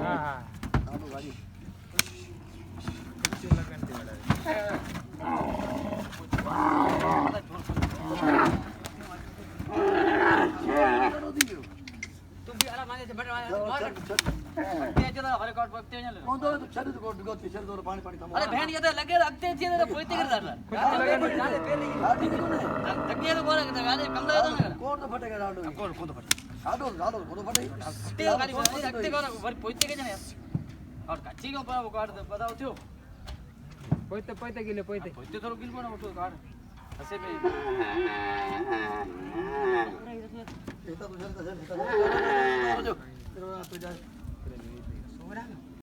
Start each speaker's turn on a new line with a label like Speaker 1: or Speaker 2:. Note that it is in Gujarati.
Speaker 1: હા ચાલુ ગાડી તું બી આરા માંગે છે બટ તે જો હરે કોટ પકતે ને કોણ તો છડ તો કોટ ગોતી છડ તો પાણી પાણી કમ અરે બહેન ये तो लगे रखते थी तो પોતે કરી દાલા ચાલે પેલી ગાડી તો ને તકિયા તો બોલે કે ગાડી કમ દે તો ને કોણ તો ફટેगा રાડો કોણ કોણ તો ફટે રાડો રાડો કોણ તો ફટે તે ગાડી બોલે રખતે કરો પોતે કે ને और काची को पर काट दे बताओ थियो પોતે કિલો પોતે થોડું કિલો પણ ઓછું કાઢ હશે બે એ તો જલ્દી જલ્દી જો તો જાય સોરા